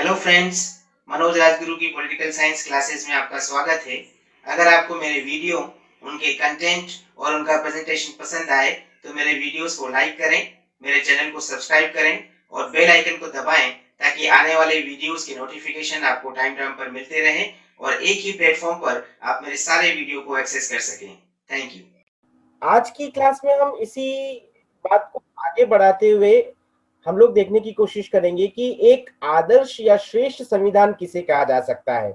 Hello friends, Manoj Rajguru की political science classes में आपका स्वागत है। अगर आपको मेरे वीडियो, उनके कंटेंट और उनका प्रेजेंटेशन पसंद आए तो मेरे वीडियोस को लाइक करें, मेरे चैनल को सब्सक्राइब करें और बेल आइकन को दबाएं ताकि आने वाले वीडियोस की नोटिफिकेशन आपको टाइम टाइम पर मिलते रहे और एक ही प्लेटफॉर्म पर आप मेरे सारे वीडियो को एक्सेस कर सकें। Thank you. आज की क्लास में हम इसी बात को आगे बढ़ाते हुए हम लोग देखने की कोशिश करेंगे कि एक आदर्श या श्रेष्ठ संविधान किसे कहा जा सकता है।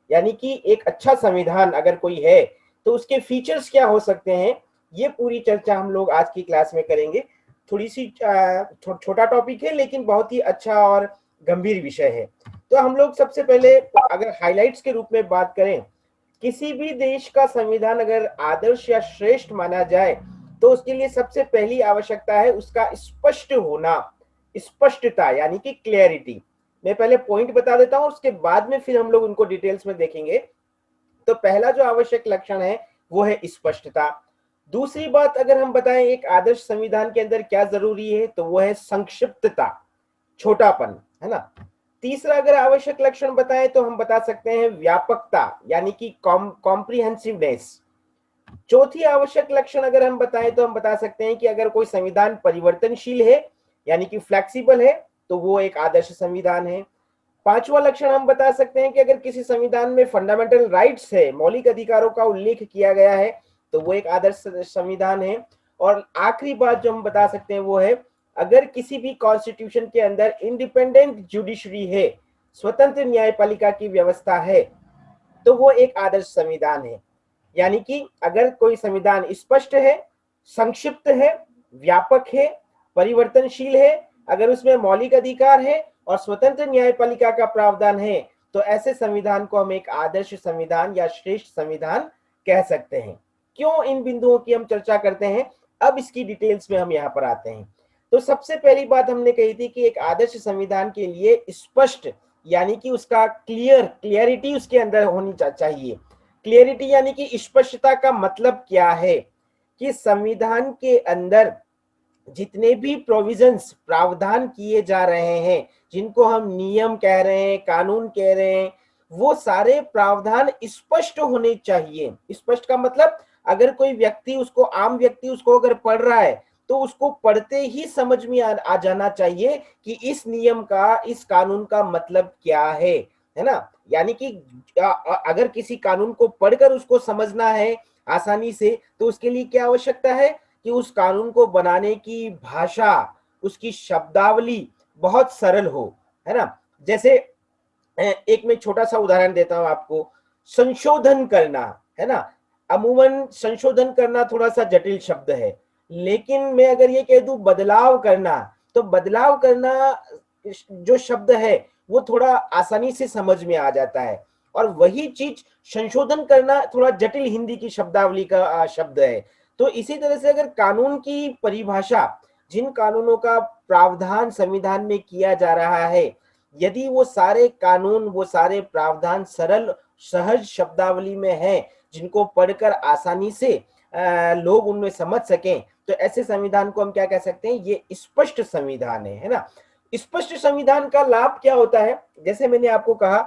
यानी कि एक अच्छा संविधान अगर कोई है तो उसके फीचर्स क्या हो सकते हैं, ये पूरी चर्चा हम लोग आज की क्लास में करेंगे। थोड़ी सी छोटा टॉपिक है लेकिन बहुत ही अच्छा और गंभीर विषय है। तो हम लोग सबसे पहले अगर हाइलाइट्स के रूप में बात करें, किसी भी देश का संविधान अगर आदर्श या श्रेष्ठ माना जाए तो उसके लिए सबसे पहली आवश्यकता है उसका स्पष्ट होना, स्पष्टता यानी कि क्लियरिटी। मैं पहले पॉइंट बता देता हूं, उसके बाद में फिर हम लोग उनको डिटेल्स में देखेंगे। तो पहला जो आवश्यक लक्षण है वो है स्पष्टता। दूसरी बात अगर हम बताएं एक आदर्श संविधान के अंदर क्या जरूरी है तो वो है संक्षिप्तता, छोटापन, है ना। तीसरा अगर आवश्यक लक्षण बताएं तो हम बता सकते हैं व्यापकता यानी कि कॉम्प्रिहेंसिवनेस। चौथी आवश्यक लक्षण अगर हम बताएं तो हम बता सकते हैं कि अगर कोई संविधान परिवर्तनशील है यानी कि फ्लेक्सिबल है तो वो एक आदर्श संविधान है। पांचवा लक्षण हम बता सकते हैं कि अगर किसी संविधान में फंडामेंटल राइट्स है, मौलिक अधिकारों का उल्लेख किया गया है तो वो एक आदर्श संविधान है। और आखिरी बात जो हम बता सकते हैं वो है अगर किसी भी कॉन्स्टिट्यूशन के अंदर इंडिपेंडेंट जुडिशरी है, स्वतंत्र न्यायपालिका की व्यवस्था है, तो वो एक आदर्श संविधान है। यानी कि अगर कोई संविधान स्पष्ट है, संक्षिप्त है, व्यापक है, परिवर्तनशील है, अगर उसमें मौलिक अधिकार है और स्वतंत्र न्यायपालिका का प्रावधान है तो ऐसे संविधान को हम एक आदर्श संविधान या श्रेष्ठ संविधान कह सकते हैं। क्यों इन बिंदुओं की हम चर्चा करते हैं, अब इसकी डिटेल्स में हम यहाँ पर आते हैं। तो सबसे पहली बात हमने कही थी कि एक आदर्श संविधान के लिए स्पष्ट यानी कि उसका क्लियरिटी उसके अंदर होनी चाहिए। क्लियरिटी यानी कि स्पष्टता का मतलब क्या है कि संविधान के अंदर जितने भी प्रोविजंस प्रावधान किए जा रहे हैं, जिनको हम नियम कह रहे हैं, कानून कह रहे हैं, वो सारे प्रावधान स्पष्ट होने चाहिए। स्पष्ट का मतलब अगर कोई व्यक्ति उसको, आम व्यक्ति उसको अगर पढ़ रहा है तो उसको पढ़ते ही समझ में आ जाना चाहिए कि इस नियम का, इस कानून का मतलब क्या है ना। यानी कि अगर किसी कानून को पढ़कर उसको समझना है आसानी से तो उसके लिए क्या आवश्यकता है कि उस कानून को बनाने की भाषा, उसकी शब्दावली बहुत सरल हो, है ना। जैसे एक मैं छोटा सा उदाहरण देता हूं आपको, संशोधन करना, है ना। अमूमन संशोधन करना थोड़ा सा जटिल शब्द है, लेकिन मैं अगर ये कह दूं बदलाव करना, तो बदलाव करना जो शब्द है वो थोड़ा आसानी से समझ में आ जाता है। और वही चीज संशोधन करना थोड़ा जटिल हिंदी की शब्दावली का शब्द है। तो इसी तरह से अगर कानून की परिभाषा, जिन कानूनों का प्रावधान संविधान में किया जा रहा है, यदि वो सारे कानून, वो सारे प्रावधान सरल सहज शब्दावली में हैं, जिनको पढ़कर आसानी से लोग उनमें समझ सकें, तो ऐसे संविधान को हम क्या कह सकते हैं, ये स्पष्ट संविधान है ना। स्पष्ट संविधान का लाभ क्या होता है, जैसे मैंने आपको कहा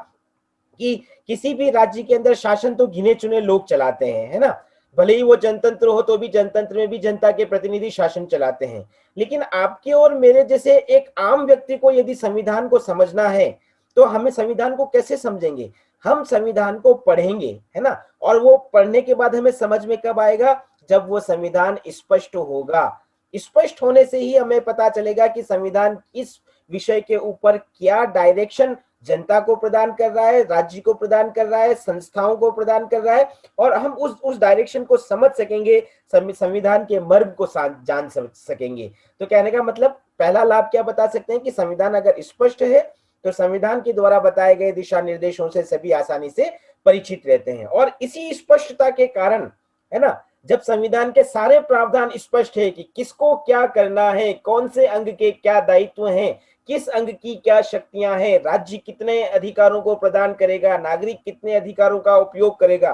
कि किसी भी राज्य के अंदर शासन तो गिने चुने लोग चलाते हैं, है ना। भले ही वो जनतंत्र हो तो भी जनतंत्र में भी जनता के प्रतिनिधि शासन चलाते हैं। लेकिन आपके और मेरे जैसे एक आम व्यक्ति को यदि संविधान को समझना है तो हमें संविधान को कैसे समझेंगे, हम संविधान को पढ़ेंगे, है ना। और वो पढ़ने के बाद हमें समझ में कब आएगा, जब वो संविधान स्पष्ट होगा। स्पष्ट होने से ही हमें पता चलेगा कि संविधान इस विषय के ऊपर क्या डायरेक्शन जनता को प्रदान कर रहा है, राज्य को प्रदान कर रहा है, संस्थाओं को प्रदान कर रहा है, और हम उस डायरेक्शन को समझ सकेंगे, संविधान के मर्म को जान सकेंगे। तो कहने का मतलब पहला लाभ क्या बता सकते हैं कि संविधान अगर स्पष्ट है तो संविधान के द्वारा बताए गए दिशा निर्देशों से सभी आसानी से परिचित रहते हैं। और इसी स्पष्टता के कारण, है ना, जब संविधान के सारे प्रावधान स्पष्ट है कि किसको क्या करना है, कौन से अंग के क्या दायित्व हैं, किस अंग की क्या शक्तियां हैं, राज्य कितने अधिकारों को प्रदान करेगा, नागरिक कितने अधिकारों का उपयोग करेगा,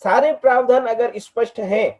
सारे प्रावधान अगर स्पष्ट हैं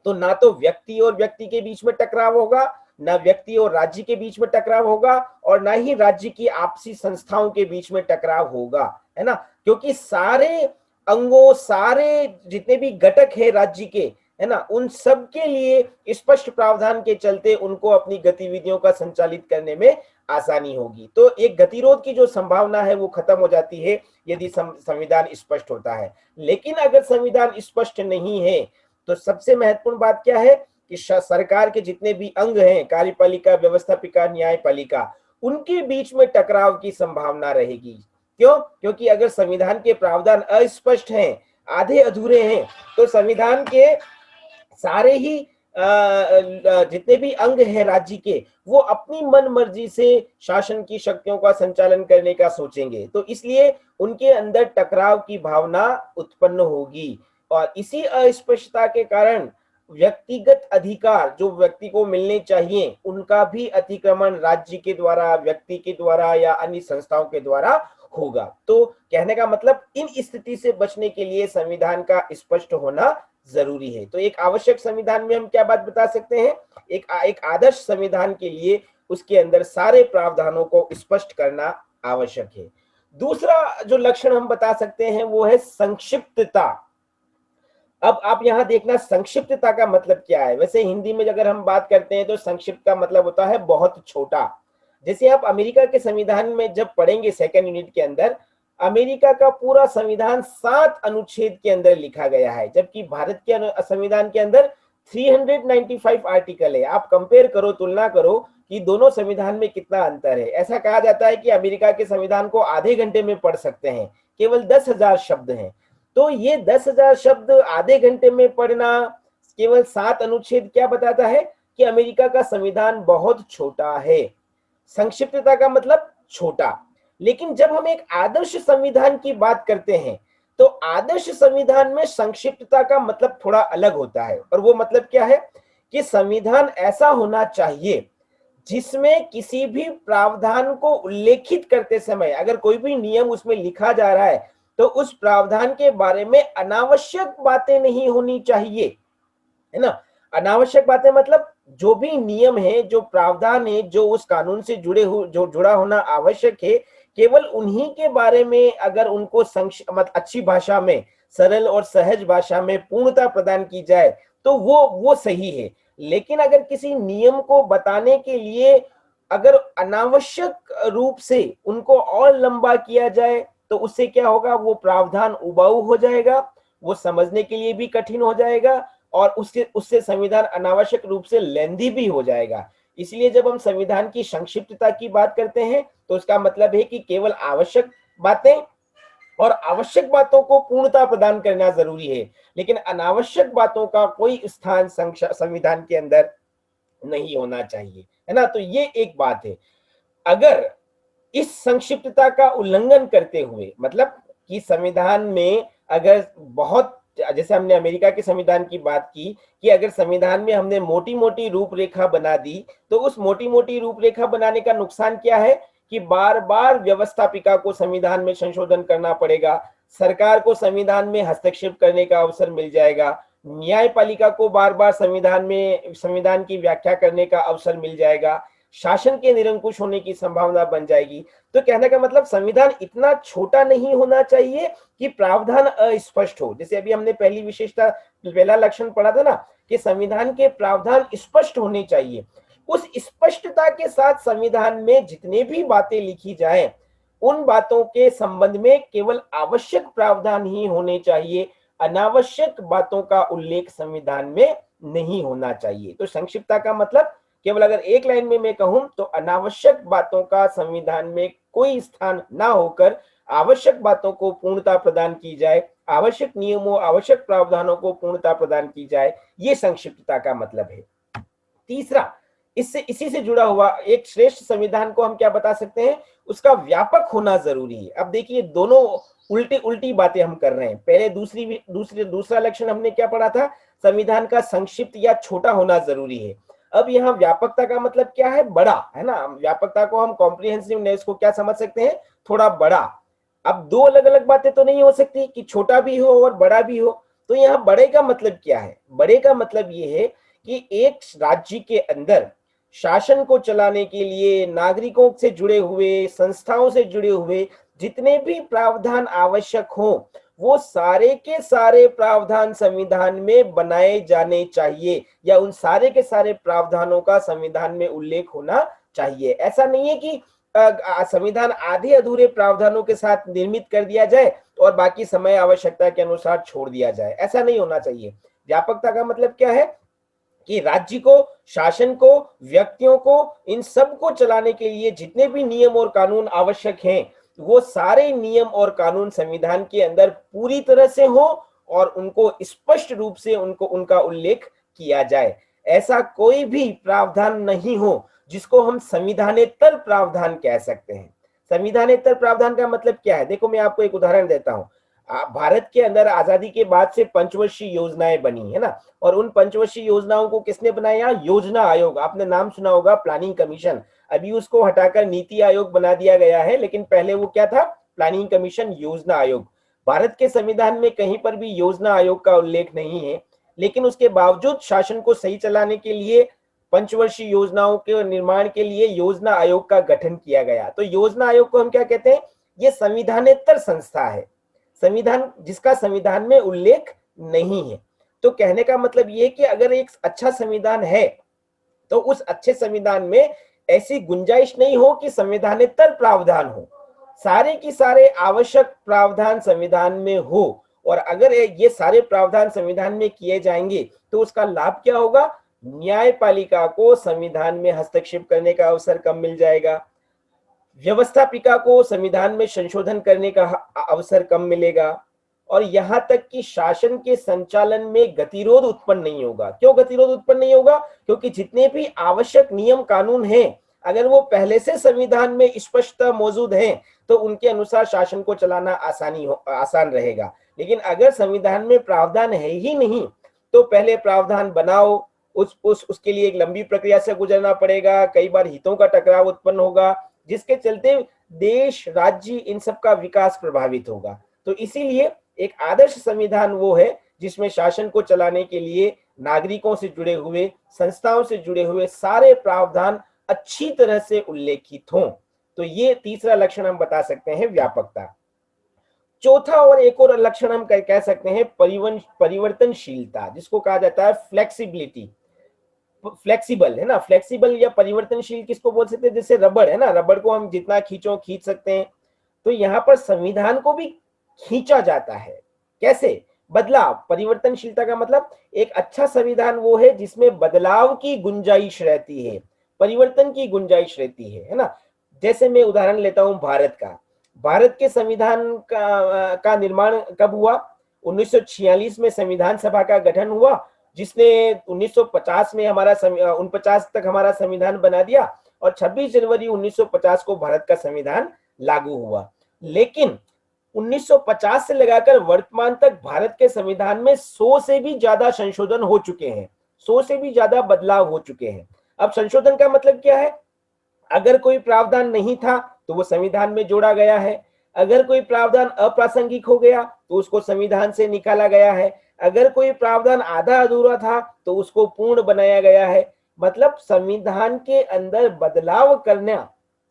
तो ना तो व्यक्ति और व्यक्ति के बीच में टकराव होगा, ना व्यक्ति और राज्य के बीच में टकराव होगा और ना ही राज्य की आपसी संस्थाओं के बीच में टकराव होगा, है ना, क्योंकि सारे अंगों, सारे जितने भी घटक है राज्य के, है ना, उन सब के लिए स्पष्ट प्रावधान के चलते उनको अपनी गतिविधियों का संचालित करने में आसानी होगी। तो एक गतिरोध की जो संभावना है वो खत्म हो जाती है यदि संविधान स्पष्ट होता है। लेकिन अगर संविधान स्पष्ट नहीं है तो सबसे महत्वपूर्ण बात क्या है कि सरकार के जितने भी अंग हैं, कार्यपालिका, व्यवस्थापिका, न्यायपालिका, उनके बीच में टकराव की संभावना रहेगी। क्यों? क्योंकि अगर संविधान के प्रावधान अस्पष्ट हैं, आधे अधूरे हैं, तो संविधान के सारे ही जितने भी अंग हैं राज्य के, वो अपनी मन मर्जी से शासन की शक्तियों का संचालन करने का सोचेंगे, तो इसलिए उनके अंदर टकराव की भावना उत्पन्न होगी। और इसी अस्पष्टता के कारण व्यक्तिगत अधिकार जो व्यक्ति को मिलने चाहिए उनका भी अतिक्रमण राज्य के द्वारा, व्यक्ति के द्वारा या अन्य संस्थाओं के द्वारा होगा। तो कहने का मतलब इन स्थिति से बचने के लिए संविधान का स्पष्ट होना जरूरी है। तो एक आवश्यक संविधान में हम क्या बात बता सकते हैं? एक आदर्श संविधान के लिए उसके अंदर सारे प्रावधानों को स्पष्ट करना आवश्यक है। दूसरा जो लक्षण हम बता सकते हैं वो है संक्षिप्तता। अब आप यहां देखना संक्षिप्तता का मतलब क्या है। वैसे हिंदी में अगर हम बात करते हैं तो संक्षिप्त का मतलब होता है बहुत छोटा। जैसे आप अमेरिका के संविधान में जब पढ़ेंगे सेकेंड यूनिट के अंदर, अमेरिका का पूरा संविधान 7 अनुच्छेद के अंदर लिखा गया है, जबकि भारत के संविधान के अंदर 395 आर्टिकल है। आप कंपेयर करो, तुलना करो कि दोनों संविधान में कितना अंतर है। ऐसा कहा जाता है कि अमेरिका के संविधान को आधे घंटे में पढ़ सकते हैं, केवल 10,000 शब्द हैं। तो ये 10,000 शब्द आधे घंटे में पढ़ना, केवल 7 अनुच्छेद, क्या बताता है कि अमेरिका का संविधान बहुत छोटा है। संक्षिप्तता का मतलब छोटा। लेकिन जब हम एक आदर्श संविधान की बात करते हैं तो आदर्श संविधान में संक्षिप्तता का मतलब थोड़ा अलग होता है। और वो मतलब क्या है कि संविधान ऐसा होना चाहिए जिसमें किसी भी प्रावधान को उल्लेखित करते समय अगर कोई भी नियम उसमें लिखा जा रहा है तो उस प्रावधान के बारे में अनावश्यक बातें नहीं होनी चाहिए, है ना। अनावश्यक बातें मतलब जो भी नियम है, जो प्रावधान है, जो उस कानून से जो जुड़ा होना आवश्यक है, केवल उन्हीं के बारे में अगर उनको अच्छी भाषा में, सरल और सहज भाषा में पूर्णता प्रदान की जाए तो वो सही है। लेकिन अगर किसी नियम को बताने के लिए अगर अनावश्यक रूप से उनको और लंबा किया जाए तो उससे क्या होगा, वो प्रावधान उबाऊ हो जाएगा, वो समझने के लिए भी कठिन हो जाएगा और उससे संविधान अनावश्यक रूप से लेंदी भी हो जाएगा। इसलिए जब हम संविधान की संक्षिप्तता की बात करते हैं तो उसका मतलब है कि केवल आवश्यक बातें और आवश्यक बातों को पूर्णता प्रदान करना जरूरी है, लेकिन अनावश्यक बातों का कोई स्थान संविधान के अंदर नहीं होना चाहिए, है ना। तो ये एक बात है। अगर इस संक्षिप्तता का उल्लंघन करते हुए, मतलब कि संविधान में अगर बहुत, जैसे हमने अमेरिका के संविधान की बात की कि अगर संविधान में हमने मोटी मोटी रूपरेखा बना दी तो उस मोटी मोटी रूपरेखा बनाने का नुकसान क्या है कि बार बार व्यवस्थापिका को संविधान में संशोधन करना पड़ेगा, सरकार को संविधान में हस्तक्षेप करने का अवसर मिल जाएगा, न्यायपालिका को बार बार संविधान की व्याख्या करने का अवसर मिल जाएगा, शासन के निरंकुश होने की संभावना बन जाएगी। तो कहने का मतलब संविधान इतना छोटा नहीं होना चाहिए कि प्रावधान अस्पष्ट हो। जैसे अभी हमने पहली विशेषता, पहला लक्षण पढ़ा था ना कि संविधान के प्रावधान स्पष्ट होने चाहिए। उस स्पष्टता के साथ संविधान में जितने भी बातें लिखी जाए उन बातों के संबंध में केवल आवश्यक प्रावधान ही होने चाहिए, अनावश्यक बातों का उल्लेख संविधान में नहीं होना चाहिए। तो संक्षिप्तता का मतलब केवल अगर एक लाइन में मैं कहूं तो अनावश्यक बातों का संविधान में कोई स्थान ना होकर आवश्यक बातों को पूर्णता प्रदान की जाए, आवश्यक नियमों, आवश्यक प्रावधानों को पूर्णता प्रदान की जाए, ये संक्षिप्तता का मतलब है। तीसरा, इसी से जुड़ा हुआ एक श्रेष्ठ संविधान को हम क्या बता सकते हैं, उसका व्यापक होना जरूरी है। अब देखिए दोनों उल्टी बातें हम कर रहे हैं। पहले दूसरा लक्षण हमने क्या पढ़ा था, संविधान का संक्षिप्त या छोटा होना जरूरी है। अब यहाँ व्यापकता का मतलब क्या है, बड़ा, है ना। व्यापकता को हम कॉम्प्रिहेंसिवनेस को क्या समझ सकते हैं, थोड़ा बड़ा। अब दो अलग अलग बातें तो नहीं हो सकती कि छोटा भी हो और बड़ा भी हो। तो यहाँ बड़े का मतलब क्या है, बड़े का मतलब ये है कि एक राज्य के अंदर शासन को चलाने के लिए नागरिकों से जुड़े हुए, संस्थाओं से जुड़े हुए जितने भी प्रावधान आवश्यक हो, वो सारे के सारे प्रावधान संविधान में बनाए जाने चाहिए, या उन सारे के सारे प्रावधानों का संविधान में उल्लेख होना चाहिए। ऐसा नहीं है कि संविधान आधे अधूरे प्रावधानों के साथ निर्मित कर दिया जाए और बाकी समय आवश्यकता के अनुसार छोड़ दिया जाए, ऐसा नहीं होना चाहिए। व्यापकता का मतलब क्या है कि राज्य को, शासन को, व्यक्तियों को, इन सब को चलाने के लिए जितने भी नियम और कानून आवश्यक हैं, वो सारे नियम और कानून संविधान के अंदर पूरी तरह से हो और उनको स्पष्ट रूप से उनका उल्लेख किया जाए। ऐसा कोई भी प्रावधान नहीं हो जिसको हम संविधानेतर प्रावधान कह सकते हैं। संविधानेतर प्रावधान का मतलब क्या है? देखो, मैं आपको एक उदाहरण देता हूं। भारत के अंदर आजादी के बाद से पंचवर्षीय योजनाएं बनी है ना, और उन पंचवर्षीय योजनाओं को किसने बनाया? योजना आयोग। आपने नाम सुना होगा, प्लानिंग कमीशन। अभी उसको हटाकर नीति आयोग बना दिया गया है, लेकिन पहले वो क्या था? प्लानिंग कमीशन, योजना आयोग। भारत के संविधान में कहीं पर भी योजना आयोग का उल्लेख नहीं है, लेकिन उसके बावजूद शासन को सही चलाने के लिए, पंचवर्षीय योजनाओं के निर्माण के लिए योजना आयोग का गठन किया गया। तो योजना आयोग को हम क्या कहते हैं? ये संविधानेतर संस्था है, संविधान जिसका संविधान में उल्लेख नहीं है। तो कहने का मतलब ये कि अगर एक अच्छा संविधान है तो उस अच्छे संविधान में ऐसी गुंजाइश नहीं हो कि संविधानेतर प्रावधान हो, सारे की सारे आवश्यक प्रावधान संविधान में हो। और अगर ये सारे प्रावधान संविधान में किए जाएंगे तो उसका लाभ क्या होगा? न्यायपालिका को संविधान में हस्तक्षेप करने का अवसर कम मिल जाएगा, व्यवस्थापिका को संविधान में संशोधन करने का अवसर कम मिलेगा, और यहां तक कि शासन के संचालन में गतिरोध उत्पन्न नहीं होगा। क्यों गतिरोध उत्पन्न नहीं होगा? क्योंकि जितने भी आवश्यक नियम कानून हैं, अगर वो पहले से संविधान में स्पष्टता मौजूद हैं तो उनके अनुसार शासन को चलाना आसान रहेगा। लेकिन अगर संविधान में प्रावधान है ही नहीं तो पहले प्रावधान बनाओ, उसके लिए एक लंबी प्रक्रिया से गुजरना पड़ेगा, कई बार हितों का टकराव उत्पन्न होगा, जिसके चलते देश, राज्य, इन सब का विकास प्रभावित होगा। तो इसीलिए एक आदर्श संविधान वो है जिसमें शासन को चलाने के लिए नागरिकों से जुड़े हुए, संस्थाओं से जुड़े हुए सारे प्रावधान अच्छी तरह से उल्लेखित हों। तो ये तीसरा लक्षण हम बता सकते हैं, व्यापकता। चौथा और एक और लक्षण हम कह सकते हैं परिवर्तनशीलता, जिसको कहा जाता है फ्लेक्सिबिलिटी। फ्लेक्सिबल है ना, फ्लेक्सिबल या परिवर्तनशील किसको बोल सकते हैं? जैसे रबड़ है ना, रबड़ को हम जितना खींचो खींच सकते हैं, तो यहाँ पर संविधान को भी खींचा जाता है। कैसे? बदलाव। परिवर्तनशीलता का मतलब एक अच्छा संविधान वो है जिसमें बदलाव की गुंजाइश रहती है, परिवर्तन की गुंजाइश रहती है ना। जैसे मैं उदाहरण लेता हूं भारत का। भारत के संविधान का निर्माण कब हुआ? 1946 में संविधान सभा का गठन हुआ, जिसने 1950 में 49 तक हमारा संविधान बना दिया, और 26 जनवरी 1950 को भारत का संविधान लागू हुआ। लेकिन 1950 से लगाकर वर्तमान तक भारत के संविधान में 100 से भी ज्यादा संशोधन हो चुके हैं, 100 से भी ज्यादा बदलाव हो चुके हैं। अब संशोधन का मतलब क्या है? अगर कोई प्रावधान नहीं था तो वो संविधान में जोड़ा गया है, अगर कोई प्रावधान अप्रासंगिक हो गया तो उसको संविधान से निकाला गया है, अगर कोई प्रावधान आधा अधूरा था तो उसको पूर्ण बनाया गया है। मतलब संविधान के अंदर बदलाव करना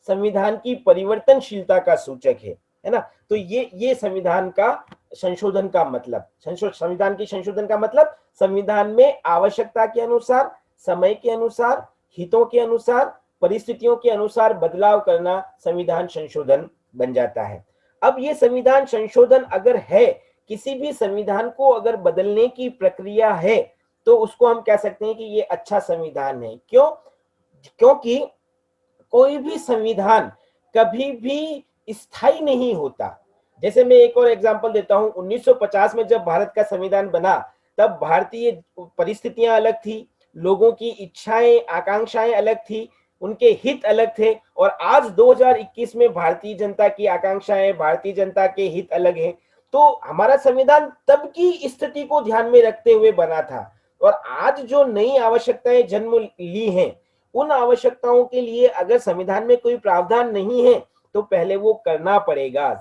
संविधान की परिवर्तनशीलता का सूचक है ना। तो ये संविधान का संशोधन का मतलब, संविधान की संशोधन का मतलब संविधान में आवश्यकता के अनुसार, समय के अनुसार, हितों के अनुसार, परिस्थितियों के अनुसार बदलाव करना संविधान संशोधन बन जाता है। अब ये संविधान संशोधन अगर है, किसी भी संविधान को अगर बदलने की प्रक्रिया है, तो उसको हम कह सकते हैं कि ये अच्छा संविधान है। क्यों? क्योंकि कोई भी संविधान कभी भी स्थायी नहीं होता। जैसे मैं एक और एग्जांपल देता हूं, 1950 में जब भारत का संविधान बना तब भारतीय परिस्थितियां अलग थी, लोगों की इच्छाएं, आकांक्षाएं अलग थी, उनके हित अलग थे। और आज 2021 में भारतीय जनता की आकांक्षाएं, भारतीय जनता के हित अलग हैं। तो हमारा संविधान तब की स्थिति को ध्यान में रखते हुए बना था, और आज जो नई आवश्यकताएं जन्म ली हैं, उन आवश्यकताओं के लिए अगर संविधान में कोई प्रावधान नहीं है तो पहले वो करना पड़ेगा।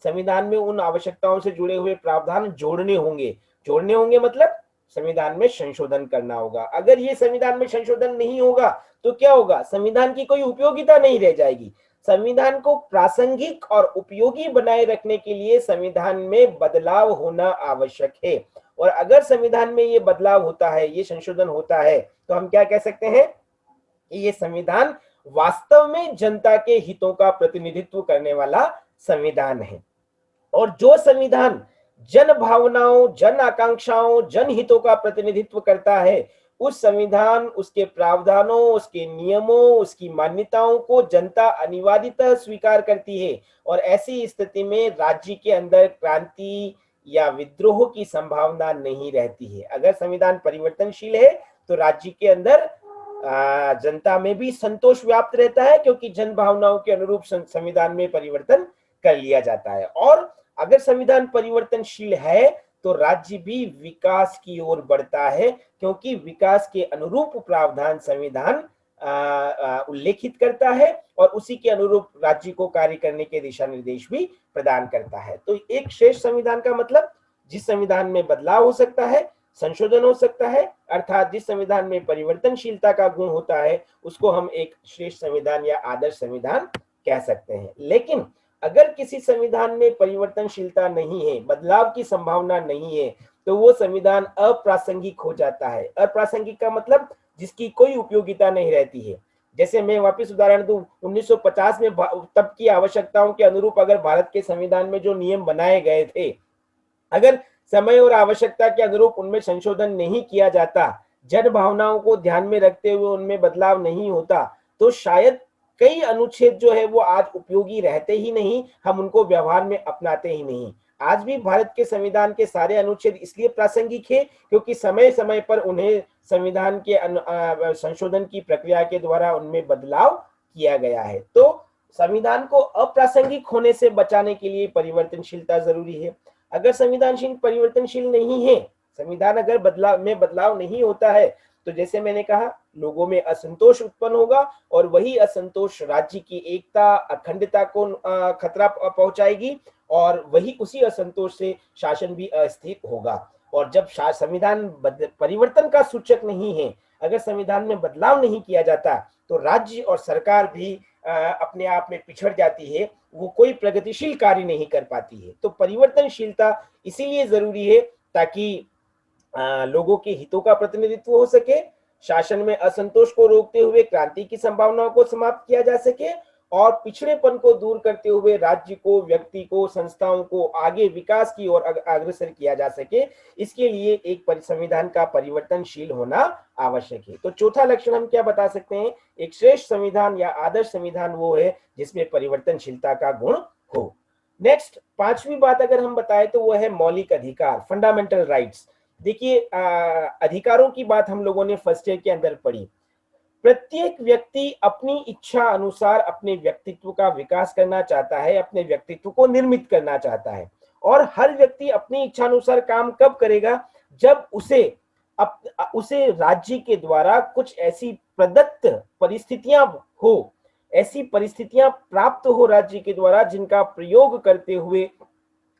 संविधान में उन आवश्यकताओं से जुड़े हुए प्रावधान जोड़ने होंगे। जोड़ने होंगे मतलब संविधान में संशोधन करना होगा। अगर ये संविधान में संशोधन नहीं होगा तो क्या होगा, संविधान की कोई उपयोगिता नहीं रह जाएगी। संविधान को प्रासंगिक और उपयोगी बनाए रखने के लिए संविधान में बदलाव होना आवश्यक है। और अगर संविधान में ये बदलाव होता है, ये संशोधन होता है, तो हम क्या कह सकते हैं, ये संविधान वास्तव में जनता के हितों का प्रतिनिधित्व करने वाला संविधान है। और जो संविधान जन भावनाओं, जन आकांक्षाओं, जन हितों का प्रतिनिधित्व करता है, उस संविधान, उसके प्रावधानों, उसके नियमों, उसकी मान्यताओं को जनता अनिवार्यतः स्वीकार करती है। और ऐसी स्थिति में राज्य के अंदर क्रांति या विद्रोह की संभावना नहीं रहती है। अगर संविधान परिवर्तनशील है तो राज्य के अंदर जनता में भी संतोष व्याप्त रहता है, क्योंकि जन भावनाओं के अनुरूप संविधान में परिवर्तन कर लिया जाता है। और अगर संविधान परिवर्तनशील है तो राज्य भी विकास की ओर बढ़ता है, क्योंकि विकास के अनुरूप प्रावधान संविधान उल्लेखित करता है और उसी के अनुरूप राज्य को कार्य करने के दिशा निर्देश भी प्रदान करता है। तो एक श्रेष्ठ संविधान का मतलब जिस संविधान में बदलाव हो सकता है, संशोधन हो सकता है, अर्थात जिस संविधान में परिवर्तनशीलता का गुण होता है, उसको हम एक श्रेष्ठ संविधान या आदर्श संविधान कह सकते हैं। लेकिन अगर किसी संविधान में परिवर्तनशीलता नहीं है, बदलाव की संभावना नहीं है, तो वो संविधान अप्रासंगिक हो जाता है। अप्रासंगिक का मतलब जिसकी कोई उपयोगिता नहीं रहती है। जैसे मैं वापस उदाहरण दूं, 1950 में तब की आवश्यकताओं के अनुरूप अगर भारत के संविधान में जो नियम बनाए गए थे, अगर समय और आवश्यकता के अनुरूप उनमें संशोधन नहीं किया जाता, जन भावनाओं को ध्यान में रखते हुए उनमें बदलाव नहीं होता, तो शायद कई अनुच्छेद जो है वो आज उपयोगी रहते ही नहीं, हम उनको व्यवहार में अपनाते ही नहीं। आज भी भारत के संविधान के सारे अनुच्छेद इसलिए प्रासंगिक है क्योंकि समय समय पर उन्हें संविधान के संशोधन की प्रक्रिया के द्वारा उनमें बदलाव किया गया है। तो संविधान को अप्रासंगिक होने से बचाने के लिए परिवर्तनशीलता जरूरी है। अगर संविधान परिवर्तनशील नहीं है, संविधान अगर बदलाव नहीं होता है, तो जैसे मैंने कहा, लोगों में असंतोष उत्पन्न होगा और वही असंतोष राज्य की एकता, अखंडता को खतरा पहुंचाएगी और वही उसी असंतोष से शासन भी अस्थिर होगा। और जब संविधान परिवर्तन का सूचक नहीं है, अगर संविधान में बदलाव नहीं किया जाता, तो राज्य और सरकार भी अपने आप में पिछड़ जाती है, वो कोई प्रगतिशील कार्य नहीं कर पाती है। तो परिवर्तनशीलता इसीलिए जरूरी है ताकि लोगों के हितों का प्रतिनिधित्व हो सके, शासन में असंतोष को रोकते हुए क्रांति की संभावनाओं को समाप्त किया जा सके और पिछड़ेपन को दूर करते हुए राज्य को, व्यक्ति को, संस्थाओं को आगे विकास की ओर अग्रसर किया जा सके। इसके लिए एक संविधान का परिवर्तनशील होना आवश्यक है। तो चौथा लक्षण हम क्या बता सकते हैं, एक श्रेष्ठ संविधान या आदर्श संविधान वो है जिसमें परिवर्तनशीलता का गुण हो। नेक्स्ट, पांचवी बात अगर हम बताएं तो वो है मौलिक अधिकार, फंडामेंटल राइट्स। देखिए, अधिकारों की बात हम लोगों ने फर्स्ट ईयर के अंदर पढ़ी। प्रत्येक व्यक्ति अपनी इच्छा अनुसार अपने व्यक्तित्व का विकास करना चाहता है, अपने व्यक्तित्व को निर्मित करना चाहता है। और हर व्यक्ति अपनी इच्छा अनुसार काम कब करेगा, जब उसे राज्य के द्वारा कुछ ऐसी प्रदत्त परिस्थितियां हो, ऐसी परिस्थितियां प्राप्त हो राज्य के द्वारा जिनका प्रयोग करते हुए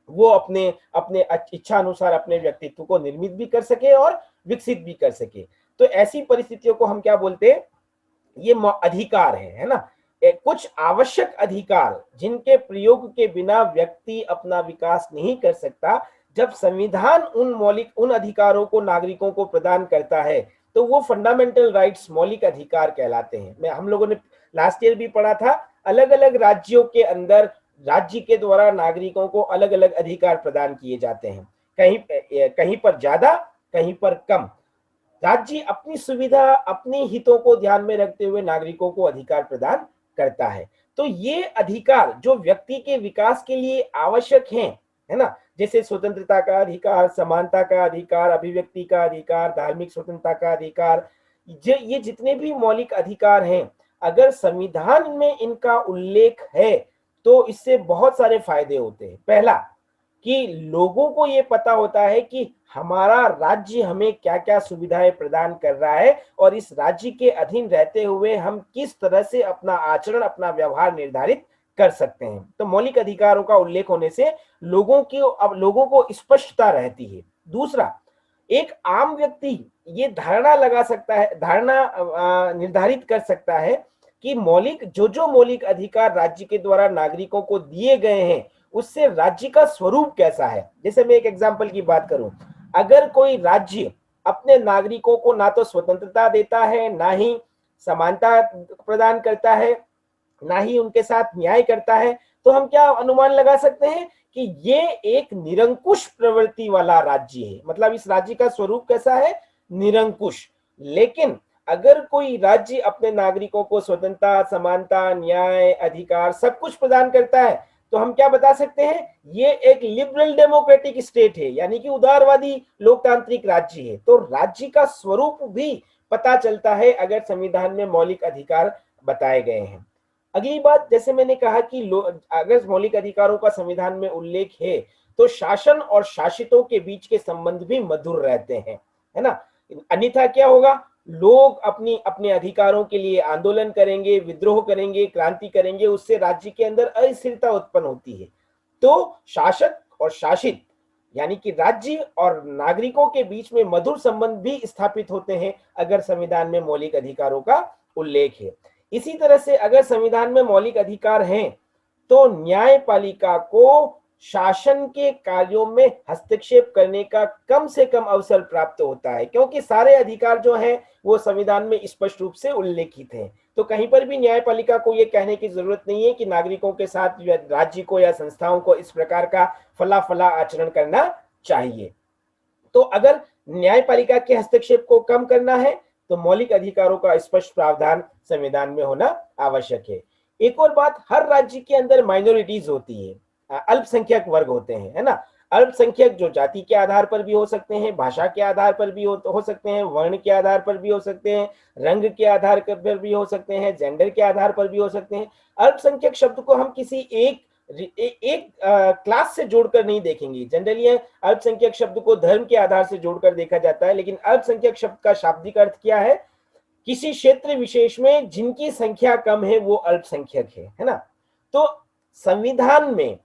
वो अपने इच्छा अनुसार अपने व्यक्तित्व को निर्मित भी कर सके और विकसित भी कर सके। तो ऐसी परिस्थितियों को हम क्या बोलते हैं, ये अधिकार है ना, कुछ आवश्यक अधिकार जिनके प्रयोग के बिना व्यक्ति अपना विकास नहीं कर सकता। जब संविधान उन अधिकारों को नागरिकों को प्रदान करता है तो वो फंडामेंटल राइट्स, मौलिक अधिकार कहलाते हैं। हम लोगों ने लास्ट ईयर भी पढ़ा था, अलग अलग राज्यों के अंदर राज्य के द्वारा नागरिकों को अलग अलग अधिकार प्रदान किए जाते हैं, कहीं पर ज्यादा, कहीं पर कम। राज्य अपनी सुविधा, अपने हितों को ध्यान में रखते हुए नागरिकों को अधिकार प्रदान करता है। तो ये अधिकार जो व्यक्ति के विकास के लिए आवश्यक हैं, है ना, जैसे स्वतंत्रता का अधिकार, समानता का अधिकार, अभिव्यक्ति का अधिकार, धार्मिक स्वतंत्रता का अधिकार, ये जितने भी मौलिक अधिकार हैं, अगर संविधान में इनका उल्लेख है तो इससे बहुत सारे फायदे होते हैं। पहला, कि लोगों को ये पता होता है कि हमारा राज्य हमें क्या क्या सुविधाएं प्रदान कर रहा है और इस राज्य के अधीन रहते हुए हम किस तरह से अपना आचरण, अपना व्यवहार निर्धारित कर सकते हैं। तो मौलिक अधिकारों का उल्लेख होने से लोगों को स्पष्टता रहती है। दूसरा, एक आम व्यक्ति ये धारणा लगा सकता है, धारणा निर्धारित कर सकता है कि जो मौलिक अधिकार राज्य के द्वारा नागरिकों को दिए गए हैं उससे राज्य का स्वरूप कैसा है। जैसे मैं एक एग्जांपल की बात करूं, अगर कोई राज्य अपने नागरिकों को ना तो स्वतंत्रता देता है, ना ही समानता प्रदान करता है, ना ही उनके साथ न्याय करता है, तो हम क्या अनुमान लगा सकते हैं कि ये एक निरंकुश प्रवृत्ति वाला राज्य है। मतलब इस राज्य का स्वरूप कैसा है, निरंकुश। लेकिन अगर कोई राज्य अपने नागरिकों को स्वतंत्रता, समानता, न्याय, अधिकार सब कुछ प्रदान करता है, तो हम क्या बता सकते हैं, ये एक लिबरल डेमोक्रेटिक स्टेट है, यानी कि उदारवादी लोकतांत्रिक राज्य है। तो राज्य का स्वरूप भी पता चलता है अगर संविधान में मौलिक अधिकार बताए गए हैं। अगली बात, जैसे मैंने कहा कि अगर मौलिक अधिकारों का संविधान में उल्लेख है तो शासन और शासितों के बीच के संबंध भी मधुर रहते हैं, है ना। अन्यथा क्या होगा, लोग अपने अधिकारों के लिए आंदोलन करेंगे, विद्रोह करेंगे, क्रांति करेंगे, उससे राज्य के अंदर अस्थिरता उत्पन्न होती है। तो शासक और शासित यानी कि राज्य और नागरिकों के बीच में मधुर संबंध भी स्थापित होते हैं अगर संविधान में मौलिक अधिकारों का उल्लेख है। इसी तरह से अगर संविधान में मौलिक अधिकार हैं तो न्यायपालिका को शासन के कार्यों में हस्तक्षेप करने का कम से कम अवसर प्राप्त होता है, क्योंकि सारे अधिकार जो हैं वो संविधान में स्पष्ट रूप से उल्लेखित हैं। तो कहीं पर भी न्यायपालिका को ये कहने की जरूरत नहीं है कि नागरिकों के साथ राज्य को या संस्थाओं को इस प्रकार का फला फला आचरण करना चाहिए। तो अगर न्यायपालिका के हस्तक्षेप को कम करना है तो मौलिक अधिकारों का स्पष्ट प्रावधान संविधान में होना आवश्यक है। एक और बात, हर राज्य के अंदर माइनॉरिटीज होती है, अल्पसंख्यक वर्ग होते हैं, है ना। अल्पसंख्यक जो जाति के आधार पर भी हो सकते हैं, भाषा के आधार पर भी हो सकते हैं, वर्ण के आधार पर भी हो सकते हैं, रंग के आधार पर भी हो सकते हैं, जेंडर के आधार पर भी हो सकते हैं। अल्पसंख्यक शब्द को हम किसी एक क्लास से जोड़कर नहीं देखेंगे। जनरली अल्पसंख्यक शब्द को धर्म के आधार से जोड़कर देखा जाता है, लेकिन अल्पसंख्यक शब्द का शाब्दिक अर्थ क्या है, किसी क्षेत्र विशेष में जिनकी संख्या कम है वो अल्पसंख्यक है ना। तो संविधान में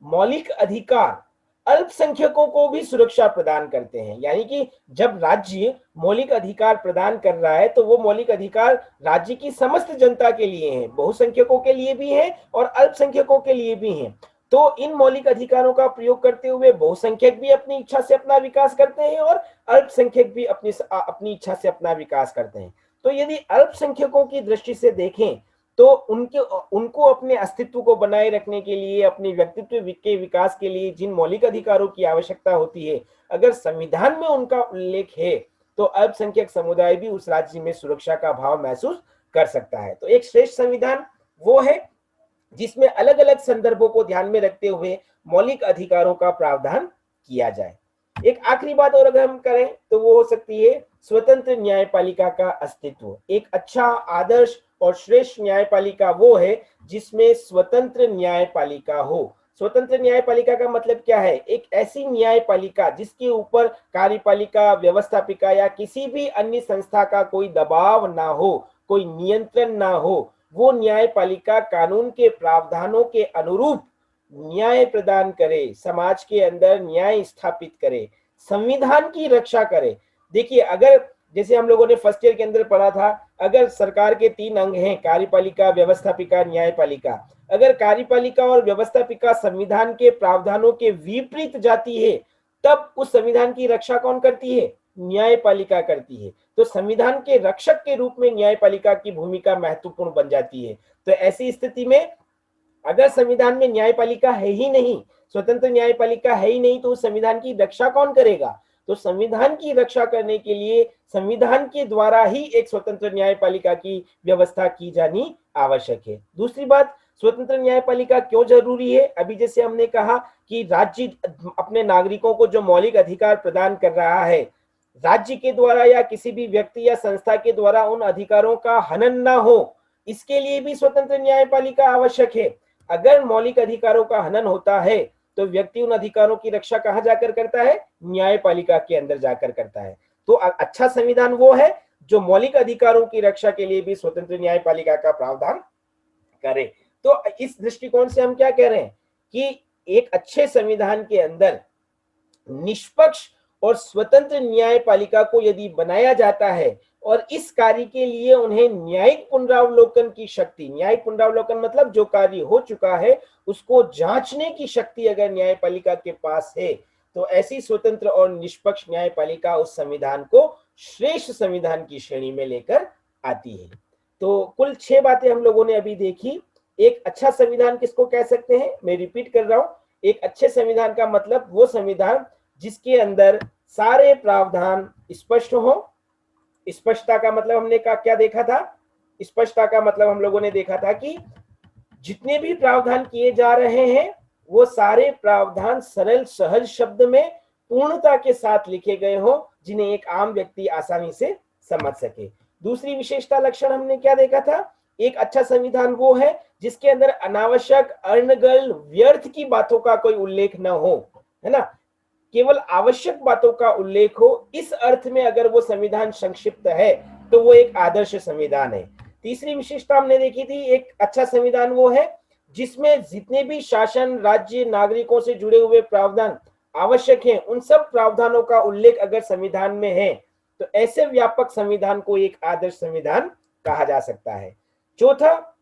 मौलिक अधिकार अल्पसंख्यकों को भी सुरक्षा प्रदान करते हैं, यानी कि जब राज्य मौलिक अधिकार प्रदान कर रहा है तो वो मौलिक अधिकार राज्य की समस्त जनता के लिए हैं, बहुसंख्यकों के लिए भी हैं और अल्पसंख्यकों के लिए भी हैं। तो इन मौलिक अधिकारों का प्रयोग करते हुए बहुसंख्यक भी अपनी इच्छा से अपना विकास करते हैं और अल्पसंख्यक भी अपनी इच्छा से अपना विकास करते हैं। तो यदि अल्पसंख्यकों की दृष्टि से देखें तो उनको अपने अस्तित्व को बनाए रखने के लिए, अपने व्यक्तित्व के विकास के लिए जिन मौलिक अधिकारों की आवश्यकता होती है, अगर संविधान में उनका उल्लेख है तो अल्पसंख्यक समुदाय भी उस राज्य में सुरक्षा का भाव महसूस कर सकता है। तो एक श्रेष्ठ संविधान वो है जिसमें अलग अलग संदर्भों को ध्यान में रखते हुए मौलिक अधिकारों का प्रावधान किया जाए। एक आखिरी बात और अगर हम करें तो वो हो सकती है स्वतंत्र न्यायपालिका का अस्तित्व। एक अच्छा, आदर्श और श्रेष्ठ न्यायपालिका वो है जिसमें स्वतंत्र न्यायपालिका हो। स्वतंत्र न्यायपालिका का मतलब क्या है, एक ऐसी न्यायपालिका जिसके ऊपर कार्यपालिका, व्यवस्थापिका या किसी भी अन्य संस्था का कोई दबाव ना हो, कोई नियंत्रण ना हो। वो न्यायपालिका कानून के प्रावधानों के अनुरूप न्याय प्रदान करे, समाज के अंदर न्याय स्थापित करे, संविधान की रक्षा करे। देखिए, अगर जैसे हम लोगों ने फर्स्ट ईयर के अंदर पढ़ा था, अगर सरकार के 3 अंग हैं, कार्यपालिका, व्यवस्थापिका, न्यायपालिका, अगर कार्यपालिका और व्यवस्थापिका संविधान के प्रावधानों के विपरीत जाती है तब उस संविधान की रक्षा कौन करती है, न्यायपालिका करती है। तो संविधान के रक्षक के रूप में न्यायपालिका की भूमिका महत्वपूर्ण बन जाती है। तो ऐसी स्थिति में अगर संविधान में न्यायपालिका है ही नहीं, स्वतंत्र न्यायपालिका है ही नहीं, तो उस संविधान की रक्षा कौन करेगा। तो संविधान की रक्षा करने के लिए संविधान के द्वारा ही एक स्वतंत्र न्यायपालिका की व्यवस्था की जानी आवश्यक है। दूसरी बात, स्वतंत्र न्यायपालिका क्यों जरूरी है। अभी जैसे हमने कहा कि राज्य अपने नागरिकों को जो मौलिक अधिकार प्रदान कर रहा है, राज्य के द्वारा या किसी भी व्यक्ति या संस्था के द्वारा उन अधिकारों का हनन ना हो, इसके लिए भी स्वतंत्र न्यायपालिका आवश्यक है। अगर मौलिक अधिकारों का हनन होता है तो व्यक्ति उन अधिकारों की रक्षा कहां जाकर करता है, न्यायपालिका के अंदर जाकर करता है। तो अच्छा संविधान वो है जो मौलिक अधिकारों की रक्षा के लिए भी स्वतंत्र न्यायपालिका का प्रावधान करे। तो इस दृष्टिकोण से हम क्या कह रहे हैं कि एक अच्छे संविधान के अंदर निष्पक्ष और स्वतंत्र न्यायपालिका को यदि बनाया जाता है और इस कार्य के लिए उन्हें न्यायिक पुनरावलोकन की शक्ति, न्यायिक पुनरावलोकन मतलब जो कार्य हो चुका है उसको जांचने की शक्ति अगर न्यायपालिका के पास है, तो ऐसी स्वतंत्र और निष्पक्ष न्यायपालिका उस संविधान को श्रेष्ठ संविधान की श्रेणी में लेकर आती है। तो कुल 6 बातें हम लोगों ने अभी देखी। एक अच्छा संविधान किसको कह सकते हैं? मैं रिपीट कर रहा हूं, एक अच्छे संविधान का मतलब वो संविधान जिसके अंदर सारे प्रावधान स्पष्ट हो। स्पष्टता का मतलब हमने क्या देखा था? स्पष्टता का मतलब हम लोगों ने देखा था कि जितने भी प्रावधान किए जा रहे हैं वो सारे प्रावधान सरल सहज शब्द में पूर्णता के साथ लिखे गए हो, जिन्हें एक आम व्यक्ति आसानी से समझ सके। दूसरी विशेषता लक्षण हमने क्या देखा था? एक अच्छा संविधान वो है जिसके अंदर अनावश्यक, अनर्गल, व्यर्थ की बातों का कोई उल्लेख न हो, है ना, केवल आवश्यक बातों का उल्लेख हो। इस अर्थ में अगर वो संविधान संक्षिप्त है तो वो एक आदर्श संविधान है। तीसरी विशेषता हमने देखी थी, एक अच्छा संविधान वो है जिसमें जितने भी शासन, राज्य, नागरिकों से जुड़े हुए प्रावधान आवश्यक हैं, उन सब प्रावधानों का उल्लेख अगर संविधान में है तो ऐसे व्यापक संविधान को एक आदर्श संविधान कहा जा सकता है। चौथा,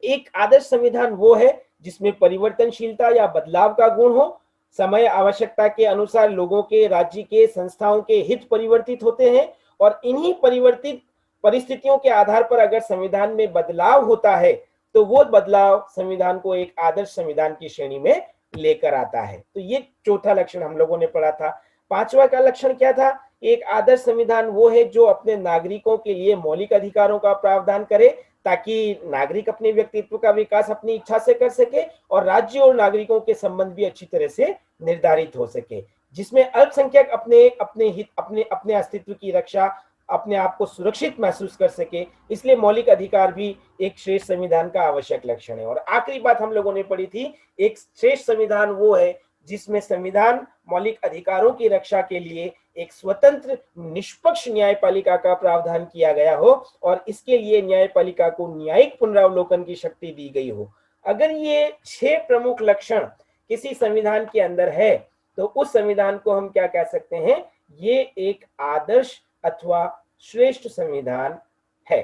एक आदर्श संविधान वो है जिसमें परिवर्तनशीलता या बदलाव का गुण हो। समय आवश्यकता के अनुसार लोगों के, राज्य के, संस्थाओं के हित परिवर्तित होते हैं और इन्हीं परिवर्तित परिस्थितियों के आधार पर अगर संविधान में बदलाव होता है तो वो बदलाव संविधान को एक आदर्श संविधान की श्रेणी में लेकर आता है। तो ये चौथा लक्षण हम लोगों ने पढ़ा था। पांचवा का लक्षण क्या था? एक आदर्श संविधान वो है जो अपने नागरिकों के लिए मौलिक अधिकारों का प्रावधान करे ताकि नागरिक अपने व्यक्तित्व का विकास अपनी इच्छा से कर सके और राज्य और नागरिकों के संबंध भी अच्छी तरह से निर्धारित हो सके, जिसमें अल्पसंख्यक अपने अपने हित, अपने अपने अस्तित्व की रक्षा, अपने आप को सुरक्षित महसूस कर सके। इसलिए मौलिक अधिकार भी एक श्रेष्ठ संविधान का आवश्यक लक्षण है। और आखिरी बात हम लोगों ने पढ़ी थी, एक श्रेष्ठ संविधान वो है जिसमें संविधान मौलिक अधिकारों की रक्षा के लिए एक स्वतंत्र निष्पक्ष न्यायपालिका का प्रावधान किया गया हो और इसके लिए न्यायपालिका को न्यायिक पुनरावलोकन की शक्ति दी गई हो। अगर ये 6 प्रमुख लक्षण किसी संविधान के अंदर है तो उस संविधान को हम क्या कह सकते हैं? ये एक आदर्श अथवा श्रेष्ठ संविधान है।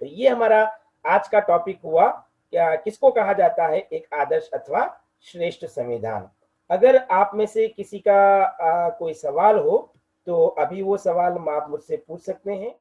तो ये हमारा आज का टॉपिक हुआ, क्या किसको कहा जाता है एक आदर्श अथवा श्रेष्ठ संविधान। अगर आप में से किसी का कोई सवाल हो तो अभी वो सवाल आप मुझसे पूछ सकते हैं।